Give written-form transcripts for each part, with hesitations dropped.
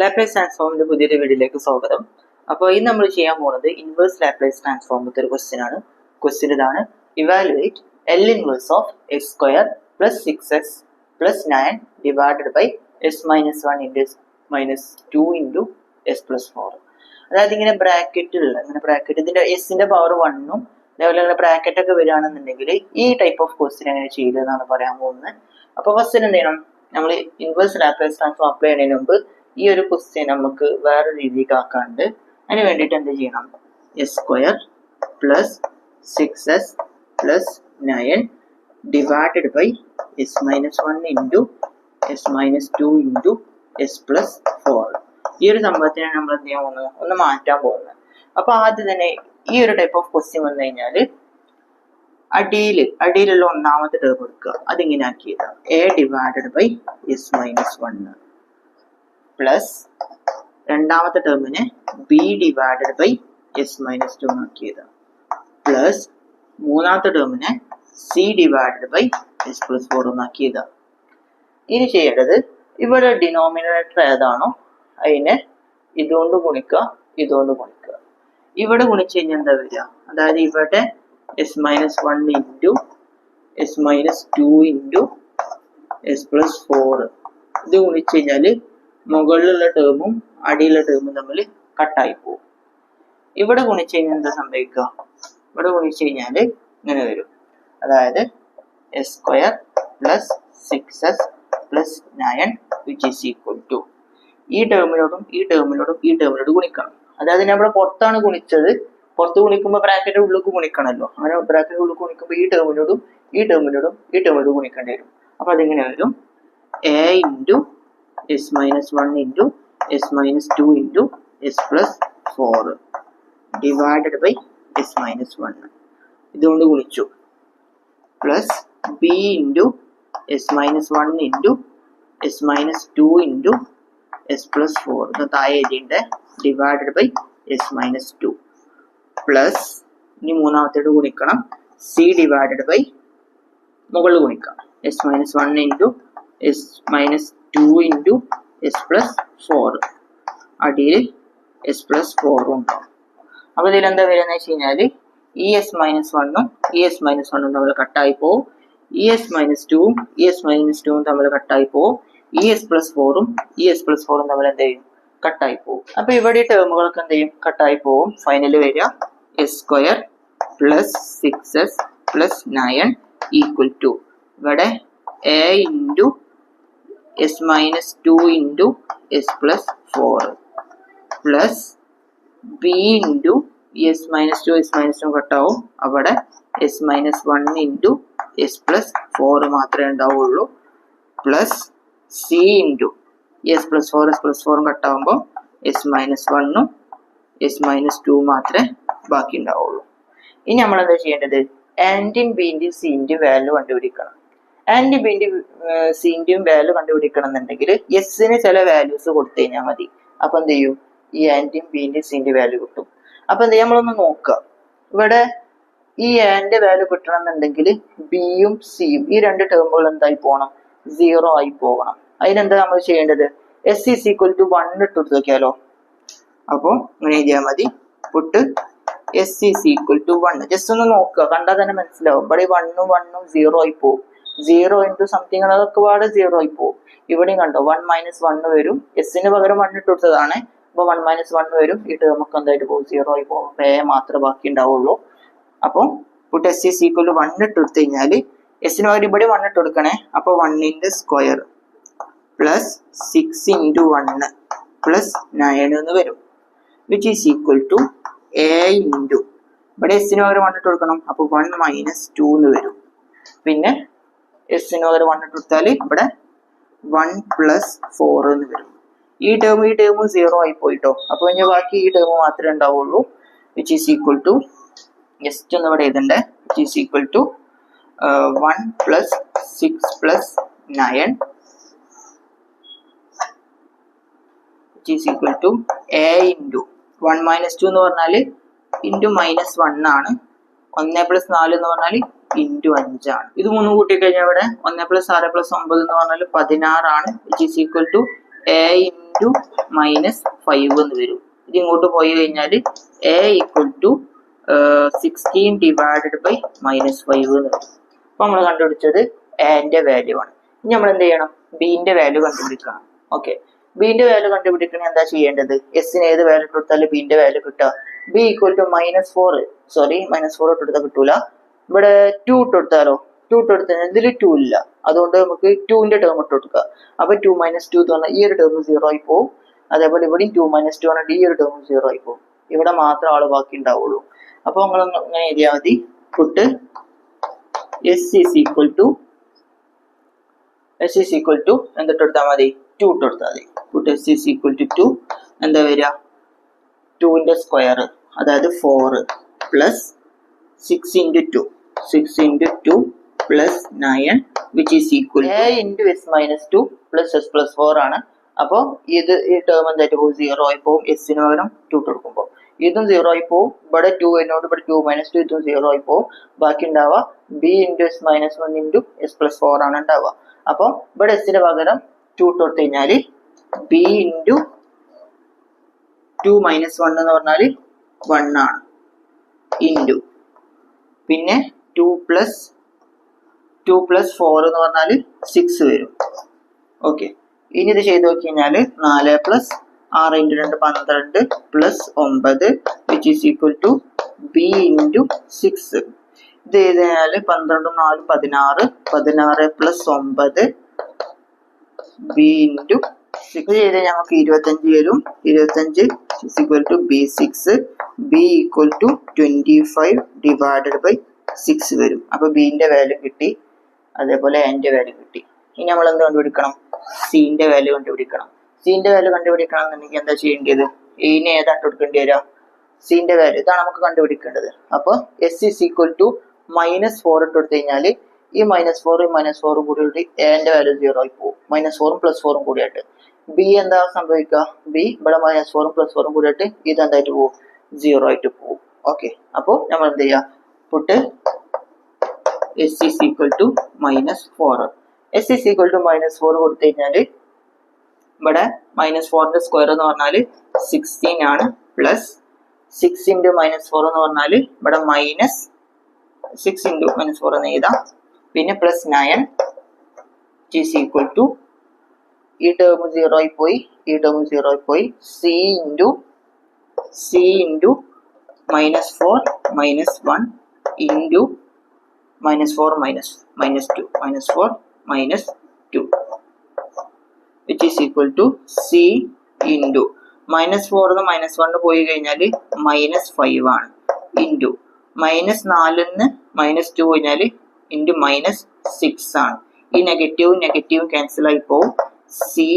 Laplace ട്രാൻസ്ഫോമിന്റെ പുതിയൊരു വീഡിയോയിലേക്ക് സ്വാഗതം. അപ്പോൾ ഇന്ന് നമ്മൾ ചെയ്യാൻ പോകുന്നത് ഇൻവേഴ്സ് ലാപ്ലേസ് ട്രാൻസ്ഫോമിന്റെ ഒരു ക്വസ്റ്റ്യൻ ആണ്. ക്വസ്റ്റ്യൻ ഇതാണ്: evaluate L inverse of x square plus 6x plus 9 divided by s minus 1 into s minus 2 into s plus 4. അതായത് ഇങ്ങനെ ബ്രാക്കറ്റിലുള്ള ഇതിന്റെ എസിന്റെ പവർ 1ഉം അതേപോലെ ഇങ്ങനെ ബ്രാക്കറ്റ് ഒക്കെ വരികയാണെന്നുണ്ടെങ്കിൽ ഈ ടൈപ്പ് ഓഫ് ക്വസ്റ്റ്യൻ എങ്ങനെ ചെയ്യുന്നതെന്നാണ് പറയാൻ പോകുന്നത്. അപ്പോൾ ഫസ്റ്റ് എന്ത് ചെയ്യണം, നമ്മൾ ഇൻവേഴ്സ് ലാപ്ലേസ് ട്രാൻസ്ഫോം അപ്ലൈ ചെയ്യുന്നതിന് മുമ്പ് ഈ ഒരു ക്വസ്റ്റ്യൻ നമുക്ക് വേറെ രീതിക്ക് ആക്കാണ്ട് അതിന് വേണ്ടിയിട്ട് എന്ത് ചെയ്യണം, S square plus 6s plus 9 divided by S minus 1 into S minus 2 into S plus 4. ഈ ഒരു സംഭവത്തിനാണ് നമ്മൾ എന്ത് ചെയ്യാൻ പോകുന്നത്, ഒന്ന് മാറ്റാൻ പോകുന്നത്. അപ്പോൾ ആദ്യം തന്നെ ഈ ഒരു ടൈപ്പ് ഓഫ് ക്വസ്റ്റ്യൻ വന്നു കഴിഞ്ഞാൽ അടിയിലുള്ള ഒന്നാമത്തെ ടേം എടുക്കുക, അതിങ്ങനെ ആക്കിയതാണ് A divided by S minus 1 plus രണ്ടാമത്തെ ടേമിനെ B divided by S minus 2 ആക്കിയതാണ് പ്ലസ് മൂന്നാമത്തെ ടേമിനെ C divided by S plus 4 ആക്കിയതാണ്. ഇനി ചെയ്യേണ്ടത്, ഇവിടെ ഡിനോമിനേറ്റർ ഏതാണോ അതിനെ ഇതുകൊണ്ട് ഗുണിക്കുക, ഇതുകൊണ്ട് ഗുണിക്കുക. ഇവിടെ ഗുണിച്ച് കഴിഞ്ഞാൽ എന്താ വരിക, അതായത് ഇവിടെ S minus 1 into S minus 2 into S plus 4 ഇത് ഗുണിച്ച് കഴിഞ്ഞാൽ മുകളിലുള്ള ടേമും അടിയിലുള്ള ടേമും തമ്മിൽ കട്ടായി പോകും. ഇവിടെ ഗുണിച്ച് കഴിഞ്ഞാൽ എന്താ സംഭവിക്കുക, ഇവിടെ ഗുണിച്ച് കഴിഞ്ഞാൽ ഇങ്ങനെ വരും, അതായത് S square plus 6s plus 9 which is equal to ഈ ടേമിനോടും ഈ ടേമിനോടും ഈ ടേമിനോട് ഗുണിക്കണം. അതായത് നമ്മുടെ പുറത്താണ് ഗുണിച്ചത്, പുറത്ത് ഗുണിക്കുമ്പോൾ ബ്രാക്കറ്റ് ഉള്ളിലേക്ക് ഗുണിക്കണമല്ലോ. അങ്ങനെ ബ്രാക്കറ്റ് ഉള്ളിലേക്ക് ഗുണിക്കുമ്പോൾ ഈ ടേമിനോടും ഈ ടേമിനോടും ഈ ടേമിനോടും ഗുണിക്കേണ്ടി വരും. അപ്പൊ അതിങ്ങനെ വരും, A into S minus 1 into S minus 2 into S plus 4 divided by S minus 1 ഇതുകൊണ്ട് ഗുണിച്ചു plus B into S minus 1 into S minus 2 into S plus 4 ഇത് താഴെ എഴുതിയിട്ട് divided by S minus 2 plus ഇനി മൂന്നാമത്തേട് ഗുണിക്കണം സി ഡിവൈഡഡ് ബൈ മുകളിൽ ഗുണിക്കാം S minus 1 into S minus 2 into S plus 4 അടിയിൽ എസ് പ്ലസ് 4 ഉണ്ടാവും. അപ്പോൾ ഇതിൽ എന്താ വരിക എന്ന് വെച്ച് കഴിഞ്ഞാൽ ഈ എസ് മൈനസ് 1ഉം ഈ എസ് മൈനസ് 1ഉം തമ്മിൽ കട്ടായി പോവും, ഈ എസ് മൈനസ് 2ഉം ഈ എസ് മൈനസ് 2ഉം തമ്മിൽ കട്ടായി പോവും, ഈ എസ് പ്ലസ് 4ഉം ഈ എസ് പ്ലസ് 4ഉം തമ്മിൽ എന്ത് ചെയ്യും, കട്ടായി പോവും. അപ്പൊ ഇവിടെ ഈ ടേമുകളൊക്കെ എന്ത് ചെയ്യും, കട്ടായി പോവും. ഫൈനലി വരിക S square plus 6s plus 9 equal to ഇവിടെ A into S minus 2 into S plus 4 plus B into S minus 2 S minus 2 കട്ടാവും, അവിടെ S minus 1 into S plus 4 മാത്രമേ ഉണ്ടാവുള്ളൂ plus C into S plus 4 S plus 4 കട്ടാവുമ്പോൾ S minus 1ഉം S minus 2 മാത്രമേ ബാക്കി ഉണ്ടാവുള്ളൂ. ഇനി നമ്മൾ എന്താ ചെയ്യേണ്ടത്, ആൻറ്റിയും ബിന്റെയും സിന്റെയും വാല്യൂ കണ്ടുപിടിക്കണം. ആൻറ്റി ബിന്റെയും സിന്റെയും വാല്യൂ കണ്ടുപിടിക്കണം എന്നുണ്ടെങ്കിൽ എസിന് ചില വാല്യൂസ് കൊടുത്തു കഴിഞ്ഞാൽ മതി. അപ്പൊ എന്ത് ചെയ്യും, ഈ ആൻറ്റിയും ബിന്റെയും സിന്റെയും വാല്യൂ കിട്ടും. അപ്പൊ എന്ത് ചെയ്യും, നമ്മളൊന്ന് നോക്കുക, ഇവിടെ ഈ ആൻറ്റിന്റെ വാല്യൂ കിട്ടണം എന്നുണ്ടെങ്കിൽ ബിയും സിയും ഈ രണ്ട് ടേമുകൾ എന്തായി പോകണം, 0 ആയി പോകണം. അതിനെന്താ നമ്മൾ ചെയ്യേണ്ടത്, എസ് ഈസ് ഈക്വൽ ടു 1 ഇട്ട് കൊടുത്ത് നോക്കിയാലോ. അപ്പോൾ ഇങ്ങനെ എഴുതിയാൽ മതി, put S is equal to 1. Just ഒന്ന് നോക്കുക, കണ്ടാൽ തന്നെ മനസ്സിലാവും. ഇവിടെ 1ഉം 1ഉം 0 ആയി പോകും, 0 ഇൻറ്റു സംതിങ് അതൊക്കെ പാടെ 0 ആയി പോകും. ഇവിടെയും കണ്ടോ 1 മൈനസ് 1 വരും, എസിന് പകരം 1 ഇട്ട് കൊടുത്തതാണ്. അപ്പൊ 1 മൈനസ് 1 വരും, ഈ ടേം ഒക്കെ എന്തായിട്ട് പോകും, 0 ആയി പോകും. എ മാത്രമേ ബാക്കി ഉണ്ടാവുള്ളൂ. അപ്പോൾ put S is equal to 1 ഇട്ട് കൊടുത്തു കഴിഞ്ഞാൽ എസിന് പകരം ഇവിടെ 1 ഇട്ട് കൊടുക്കണേ. അപ്പൊ 1ന്റെ സ്ക്വയർ പ്ലസ് 6 ഇൻറ്റു 1 പ്ലസ് 9 എന്ന് വരും, which is equal to A into ഇവിടെ എസിന് പകരം 1 ഇട്ട് കൊടുക്കണം, അപ്പൊ 1 മൈനസ് 2 എന്ന് വരും. പിന്നെ എസിന് പകരം 1 ഇട്ട് കൊടുത്താൽ ഇവിടെ 1 പ്ലസ് 4 എന്ന് വരും. ഈ ടേമും 0 ആയി പോയിട്ടോ. അപ്പൊ ഇനി ബാക്കി ഈ ടേം മാത്രമേ ഉണ്ടാവുള്ളൂ, which is equal to just ഒന്ന് ഇവിടെ എഴുതണ്ടേ, which is equal to 1 plus 6 plus 9 which is equal to a into 1 minus 2 എന്ന് പറഞ്ഞാൽ ഇൻറ്റു മൈനസ് 1 ആണ്. 1 പ്ലസ് 4 എന്ന് പറഞ്ഞാൽ ഇൻറ്റു 5 ആണ്. ഇത് മൂന്നും കൂട്ടി കഴിഞ്ഞാൽ ഇവിടെ 1 പ്ലസ് 6 പ്ലസ് 9 എന്ന് പറഞ്ഞാൽ 16 ആണ്, which is equal to A into -5 എന്ന് വരും. ഇത് ഇങ്ങോട്ട് പോയി കഴിഞ്ഞാൽ A equal to 16 divided by -5 എന്ന് വരും. അപ്പൊ നമ്മൾ കണ്ടുപിടിച്ചത് എന്റെ വാല്യൂ ആണ്. ഇനി നമ്മൾ എന്ത് ചെയ്യണം? ബിന്റെ വാല്യൂ കണ്ടുപിടിക്കണം. ഓക്കെ, ബിന്റെ വാല്യൂ കണ്ടുപിടിക്കണേ എന്താ ചെയ്യേണ്ടത്? എസിന് ഏത് വാല്യൂ കൊടുത്താലും ബിന്റെ വാല്യൂ കിട്ടുക. ബി ഈക്വൽ ടു -4 ഇട്ട് കൊടുത്താൽ കിട്ടൂല. ഇവിടെ 2 ഇട്ട് കൊടുത്താലോ? 2 ഇട്ട് കൊടുത്താൽ ഇതിൽ 2 ഇല്ല, അതുകൊണ്ട് നമുക്ക് 2ന്റെ ടേം ഇട്ട് കൊടുക്കുക. അപ്പൊ 2 - 2 എന്ന് പറഞ്ഞാൽ ഈ ഒരു ടേം 0 ആയി പോകും. അതേപോലെ ഇവിടെയും 2 - 2 പറഞ്ഞാൽ ഈ ഒരു ടേം 0 ആയി പോകും. ഇവിടെ മാത്രം ആള് ബാക്കി ഉണ്ടാവുള്ളൂ. അപ്പൊ നമ്മൾ ഇങ്ങനെ എഴുതിയാൽ മതി. Put S is equal to എന്തിട്ട് കൊടുത്താൽ മതി? 2 ഇട്ട് കൊടുത്താൽ മതി. Put S is equal to 2 എന്താ വരിക? 2ന്റെ സ്ക്വയർ അതായത് 4 plus 6 into 2 plus 9 which is equal A into S - 2 plus S plus 4 ആണ്. അപ്പോൾ ഈ ടേം എന്തായിട്ട് പോകും? 0 ആയി പോകും. എസിന് പകരം 2 ഇട്ട് കൊടുക്കുമ്പോൾ ഇതും 0 ആയി പോകും. ഇവിടെ 2 എന്നോട് ഇവിടെ 2 - 2 ഇതും 0 ആയി പോകും. ബാക്കി ഉണ്ടാവുക B into S - 1 into S plus 4 ആണ് ഉണ്ടാവുക. അപ്പോൾ ഇവിടെ എസിന് പകരം 2 ഇട്ട് കൊടുത്തു കഴിഞ്ഞാൽ ബി ഇൻറ്റു 2 - 1 എന്ന് പറഞ്ഞാൽ 1 ആണ്. ഇൻറ്റു പിന്നെ 2 പ്ലസ് 4 എന്ന് പറഞ്ഞാൽ 6 വരും. ഓക്കെ, ഇനി ഇത് ചെയ്ത് നോക്കി കഴിഞ്ഞാൽ 4 plus 6 into 2 12 plus 9 which is equal to B into 6. ഇത് ചെയ്ത് കഴിഞ്ഞാൽ 12 4 16 പ്ലസ് 9 ബി ഇൻറ്റു 6 ചെയ്ത് ഞങ്ങൾക്ക് 25 വരും. 25 is equal to B6. B equal to 25 divided by 6 വരും. അപ്പൊ ബിന്റെ വാല്യൂ കിട്ടി, അതേപോലെ എന്റെ വാല്യൂ കിട്ടി. ഇനി നമ്മൾ എന്ത് കണ്ടുപിടിക്കണം? സിന്റെ വാല്യൂ കണ്ടുപിടിക്കണം. സിന്റെ വാല്യൂ കണ്ടുപിടിക്കണം എന്നുണ്ടെങ്കിൽ എന്താ ചെയ്യേണ്ടത്? ഇതിന് ഏതായിട്ട് കൊടുക്കേണ്ടി വരിക? സിന്റെ വാല്യൂ ഇതാണ് നമുക്ക് കണ്ടുപിടിക്കേണ്ടത്. അപ്പൊ എസ് ഇസ് ഈക്വൽ ടു -4 ഇട്ട് കൊടുത്തു കഴിഞ്ഞാൽ ഈ -4 കൂടി എന്റെ വാല്യൂ 0 ആയി പോകും. -4 + 4 കൂടിയായിട്ട് ബി എന്താ സംഭവിക്കുക? ബി ഇവിടെ -4 + 4 കൂടിയായിട്ട് ഇത് എന്തായിട്ട് പോകും? 0 ആയിട്ട് പോകും. ഓക്കെ, അപ്പോൾ നമ്മൾ എന്ത് ചെയ്യുക? Put S is equal to -4. S is equal to -4 കൊടുത്തു കഴിഞ്ഞാൽ ഇവിടെ -4ന്റെ സ്ക്വയർ എന്ന് പറഞ്ഞാൽ 16 ആണ്. പ്ലസ് 6 ഇൻറ്റു -4 എന്ന് പറഞ്ഞാൽ ഇവിടെ -6 ഇൻറ്റു -4 എന്ന് എഴുതാം. പിന്നെ പ്ലസ് 9 ഈസ് ഈക്വൽ ടു ഈ ടേം 0 ആയി പോയി, ഈ ടേം 0 ആയി പോയി. C into -4 - 1 into -4 - 2 which is equal to C into -4 -1 പോയി കഴിഞ്ഞാൽ -5 ആണ്. ഇൻറ്റു -4 -2 കഴിഞ്ഞാൽ ഇൻറ്റു -6 ആണ്. ഈ നെഗറ്റീവും ക്യാൻസൽ ആയി പോവും. സി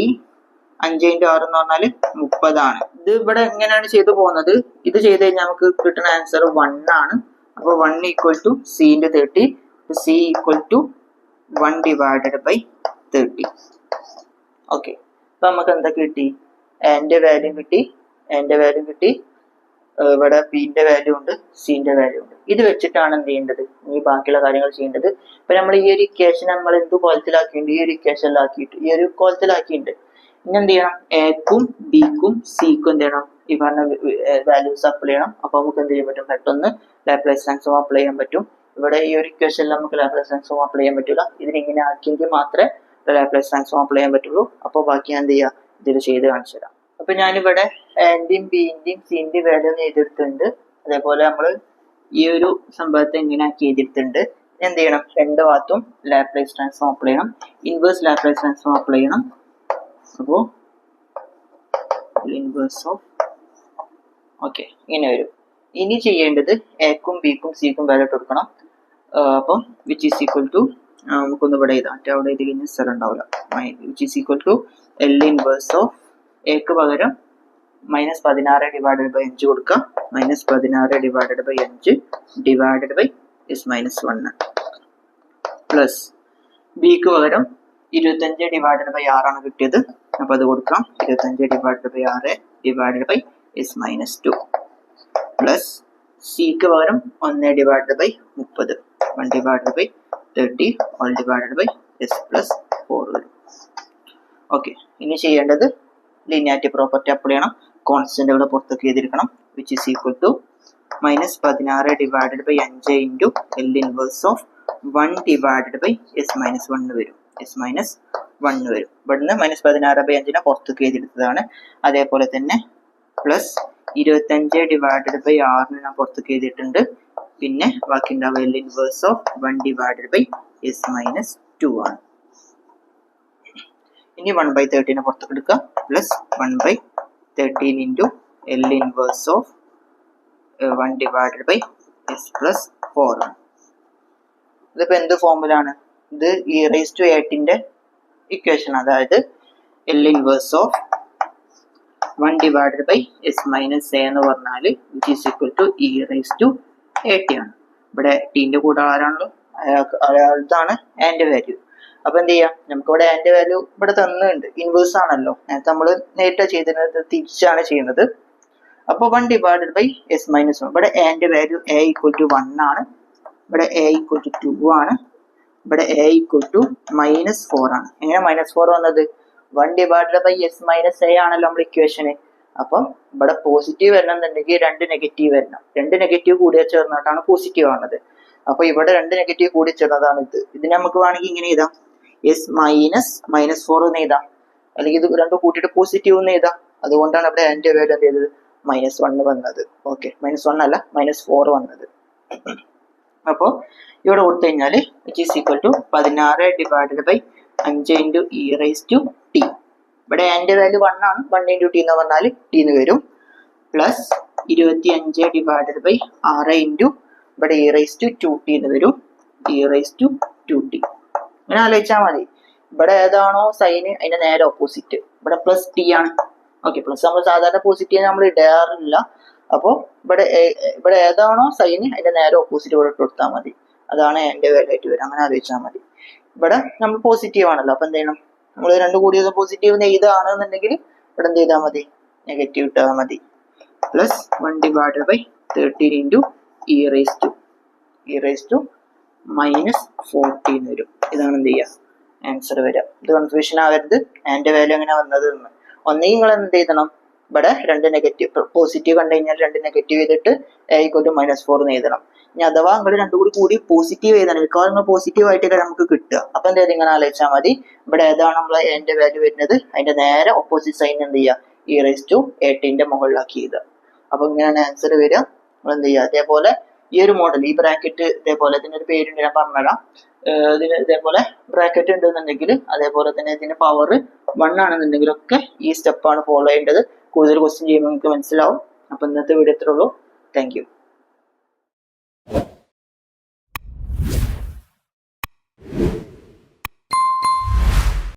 5 × 6 എന്ന് പറഞ്ഞാൽ 30 ആണ്. ഇത് ഇവിടെ എങ്ങനെയാണ് ചെയ്തു പോകുന്നത്? ഇത് ചെയ്ത് കഴിഞ്ഞാൽ നമുക്ക് കിട്ടുന്ന ആൻസർ 1 ആണ്. അപ്പോൾ 1 equal to C into 30. C equal to 1 divided by 30. Okay, അപ്പൊ നമുക്ക് എന്താ കിട്ടി? എന്റെ വാല്യൂ കിട്ടി. ഇവിടെ ബിന്റെ വാല്യൂ ഉണ്ട്, സിന്റെ വാല്യൂ ഉണ്ട്. ഇത് വെച്ചിട്ടാണ് എന്ത് ചെയ്യേണ്ടത്? ഈ ബാക്കിയുള്ള കാര്യങ്ങൾ ചെയ്യേണ്ടത്. ഇപ്പൊ നമ്മൾ ഈ ഒരു ഇക്വേഷൻ നമ്മൾ എന്ത് കോലത്തിലാക്കിയിട്ടുണ്ട്? ഈ ഒരു ഇക്വേഷനിലാക്കിയിട്ട് ഈ ഒരു കോലത്തിലാക്കിയിട്ടുണ്ട്. ഇനി എന്ത് ചെയ്യണം? എക്കും ബിക്കും സിക്കും എന്ത് ചെയ്യണം? ഈ പറഞ്ഞ വാല്യൂസ് അപ്ലൈ ചെയ്യണം. അപ്പൊ നമുക്ക് എന്ത് ചെയ്യാൻ പറ്റും? പെട്ടെന്ന് ലാപ്ലേസ് ട്രാൻസ്ഫോം അപ്ലൈ ചെയ്യാൻ പറ്റും. ഇവിടെ ഈ ഒരു ഇക്വേഷനിൽ നമുക്ക് ലാപ്ലേസ് ട്രാൻസ്ഫോം അപ്ലൈ ചെയ്യാൻ പറ്റില്ല. ഇതിനിങ്ങനെ ആക്കിയെങ്കിൽ മാത്രമേ ലാപ്ലേസ് ട്രാൻസ്ഫോം അപ്ലൈ ചെയ്യാൻ പറ്റുള്ളൂ. അപ്പോൾ ബാക്കി ഞാൻ എന്ത് ചെയ്യുക? ഇതിൽ ചെയ്ത് കാണിച്ചു തരാം. അപ്പൊ ഞാനിവിടെ എന്റെയും ബിന്റെയും സിന്റെയും വാല്യൂ ഒന്ന് എഴുതിയെടുത്തിട്ടുണ്ട്. അതേപോലെ നമ്മൾ ഈ ഒരു സംഭവത്തെ എങ്ങനെ ആക്കി എഴുതിയെടുത്തിട്ടുണ്ട്. എന്ത് ചെയ്യണം? രണ്ട് ഭാഗത്തും ലാപ്ലേസ് ട്രാൻസ്ഫോം അപ്ലൈ ചെയ്യണം. ഇൻവേഴ്സ് ലാപ്ലേസ് ട്രാൻസ്ഫോം അപ്ലൈ ചെയ്യണം. അപ്പോൾ ഇൻവേഴ്സ് ഓഫ് ഓക്കെ ഇങ്ങനെ വരും. ഇനി ചെയ്യേണ്ടത് എക്കും ബിക്കും സിക്കും വാല്യൂ ഇട്ട് കൊടുക്കണം. അപ്പം വിച്ച് ഈസ് ഈക്വൽ ടു നമുക്കൊന്ന് ഇവിടെ എഴുതാം. അവിടെ എഴുതി കഴിഞ്ഞാൽ സ്ഥലം ഉണ്ടാവില്ല. Which is equal to L inverse of എക്ക് പകരം -16 ഡിവൈഡഡ് ബൈ 5 കൊടുക്കുക. -16 divided by 5 divided by -1 plus ബിക്ക് പകരം 25 ഡിവൈഡഡ് ബൈ 6 ആണ് കിട്ടിയത്. അപ്പൊ അത് കൊടുക്കാം. 25 divided by 6 divided by -2 plus സിക്ക് പകരം 1 divided by 30 1 divided by 30 all divided by s plus 4 വരും. ഓക്കെ, ഇനി ചെയ്യേണ്ടത് ലീനിയാരിറ്റി പ്രോപ്പർട്ടി അപ്ലൈ ചെയ്യണം. കോൺസ്റ്റന്റ് ഇവിടെ പുറത്തേക്ക് ചെയ്തിരിക്കണം. Which is equal to -16 divided by 5 into L inverse of 1 divided by S minus 1 വരും. എസ് മൈനസ് 1 വരും. ഇവിടുന്ന് -16/5 പുറത്തേക്ക് ചെയ്തെടുത്തതാണ്. അതേപോലെ തന്നെ പ്ലസ് 25 ഡിവൈഡഡ് ബൈ 6 ഞാൻ പുറത്തേക്ക് ചെയ്തിട്ടുണ്ട്. പിന്നെ ബാക്കി ഉണ്ടാവുക L inverse of 1 divided by S minus 2 ആണ്. ഇനി 1/13 പുറത്തേക്ക് എടുക്കുക. Plus 1/13 into L inverse of 1 divided by S plus 4 ആണ്. ഇതിപ്പോ എന്ത് ഫോമുലാണ്? ഇത് e⁻8ന്റെ ഇക്വേഷൻ, അതായത് L inverse of 1 divided by S minus A എന്ന് പറഞ്ഞാൽ which is equal to e⁻8 ആണ്. ഇവിടെ ടീന്റെ കൂടെ ആരാണല്ലോ, അയാളതാണ് ആൻഡ് വാല്യൂ. അപ്പൊ എന്ത് ചെയ്യാം, നമുക്കിവിടെ ആൻഡ് വാല്യൂ ഇവിടെ തന്നുണ്ട്, ഇൻവേഴ്സ് ആണല്ലോ. നേരത്തെ നമ്മൾ നേരിട്ട് ചെയ്തിരുന്നത് തിരിച്ചാണ് ചെയ്യുന്നത്. അപ്പോൾ 1 ഡിവൈഡഡ് ബൈ എസ് മൈനസ് 1, ഇവിടെ and value A equal to 1 ആണ്, ഇവിടെ എ ഈക്വൽ ടു 2 ആണ്, ഇവിടെ എ ഈക്വൽ ടു -4 ആണ്. എങ്ങനെ -4 വന്നത്? 1 divided by S minus A ആണല്ലോ നമ്മുടെ ഇക്വേഷന്. അപ്പം ഇവിടെ പോസിറ്റീവ് വരണം എന്നുണ്ടെങ്കിൽ 2 നെഗറ്റീവ് വരണം. 2 നെഗറ്റീവ് കൂടിയ ചേർന്നിട്ടാണ് പോസിറ്റീവ് ആണത്. അപ്പൊ ഇവിടെ 2 നെഗറ്റീവ് കൂടി ചേർന്നതാണ് ഇത്. ഇതിന് നമുക്ക് വേണമെങ്കിൽ ഇങ്ങനെ എഴുതാം, എസ് -4 എന്ന് എഴുതാം, അല്ലെങ്കിൽ ഇത് രണ്ടും കൂട്ടിയിട്ട് പോസിറ്റീവ് എന്ന് എഴുതാം. അതുകൊണ്ടാണ് ഇവിടെ ആൻഡ് വാല്യൂ എന്ത് ചെയ്തത്, -1 വന്നത്. ഓക്കെ, -1 അല്ല -4 വന്നത്. അപ്പോൾ ഇവിടെ കൊടുത്തു കഴിഞ്ഞാൽ which is equal to 16 divided by 5 into e⁻t. ഇവിടെ ആൻഡ് വാല്യൂ 1 ആണ്, 1 ഇൻറ്റു ടി എന്ന് പറഞ്ഞാൽ ടി എന്ന് വരും. പ്ലസ് 25 ഡിവൈഡഡ് ബൈ 6 ഇൻറ്റു ഇവിടെ e⁻2t എന്ന് വരും, e⁻2t. ഇങ്ങനെ ആലോചിച്ചാൽ മതി. ഇവിടെ ഏതാണോ സൈന് അതിന്റെ നേരെ ഓപ്പോസിറ്റ്, ഇവിടെ പ്ലസ് ടി ആണ്. ഓക്കെ, പ്ലസ് നമ്മൾ സാധാരണ പോസിറ്റീവ് നമ്മൾ ഇടാറില്ല. അപ്പോൾ ഇവിടെ ഏതാണോ സൈന് അതിന്റെ നേരെ ഓപ്പോസിറ്റ് ഇവിടെ ഇട്ട് കൊടുത്താൽ മതി. അതാണ് എൻ്റെ വാല്യൂ ആയിട്ട് വരും. അങ്ങനെ ആലോചിച്ചാൽ മതി. ഇവിടെ നമ്മൾ പോസിറ്റീവ് ആണല്ലോ, അപ്പൊ എന്ത് ചെയ്യണം, നമ്മൾ രണ്ടു കൂടിയത് പോസിറ്റീവ് എഴുതാണെന്നുണ്ടെങ്കിൽ ഇവിടെ എന്ത് ചെയ്താൽ മതി, നെഗറ്റീവ് ഇട്ടാൽ മതി. Plus 1 divided by 13 into e⁻40 എന്ന് വരും. ഇതാണ് എന്ത് ചെയ്യുക, ആൻസർ വരിക. ഇത് കൺഫ്യൂഷൻ ആവരുത്, ആൻഡ് വാല്യൂ എങ്ങനെ വന്നത് എന്ന്. ഒന്നെങ്കിൽ നിങ്ങൾ എന്ത് ചെയ്യണം, ഇവിടെ 2 നെഗറ്റീവ് പോസിറ്റീവ് കണ്ടു കഴിഞ്ഞാൽ 2 നെഗറ്റീവ് ചെയ്തിട്ട് a = -4 എന്ന് എഴുതണം. ഇനി അഥവാ നിങ്ങൾ രണ്ടും കൂടി പോസിറ്റീവ് എഴുതണം, മിക്കവാറും നിങ്ങൾ പോസിറ്റീവ് ആയിട്ടൊക്കെ നമുക്ക് കിട്ടുക. അപ്പൊ എന്താ ഇങ്ങനെ ആലോചിച്ചാൽ മതി. ഇവിടെ ഏതാണ് നമ്മൾ എന്റെ വാല്യൂ വരുന്നത്, അതിന്റെ നേരെ ഓപ്പോസിറ്റ് സൈൻ എന്ത് ചെയ്യുക, e⁻8ന്റെ മുകളിലാക്കി എഴുതുക. അപ്പൊ ഇങ്ങനെയാണ് ആൻസർ വരിക. നമ്മൾ എന്ത് ചെയ്യുക, അതേപോലെ ഈ ഒരു മോഡൽ, ഈ ബ്രാക്കറ്റ് ഇതേപോലെ ഇതിനൊരു പേരുണ്ട്, ഞാൻ പറഞ്ഞുതരാം. ഇതിന് ഇതേപോലെ ബ്രാക്കറ്റ് ഉണ്ടെന്നുണ്ടെങ്കിൽ, അതേപോലെ തന്നെ ഇതിന്റെ പവർ 1 ആണെന്നുണ്ടെങ്കിലൊക്കെ ഈ സ്റ്റെപ്പാണ് ഫോളോ ചെയ്യേണ്ടത്. കൂടുതൽ ക്വസ്റ്റ്യൻ ചെയ്യുമ്പോൾ നിങ്ങൾക്ക് മനസ്സിലാവും. അപ്പൊ ഇന്നത്തെ വീഡിയോ ഇത്രേ ഉള്ളൂ. Thank you.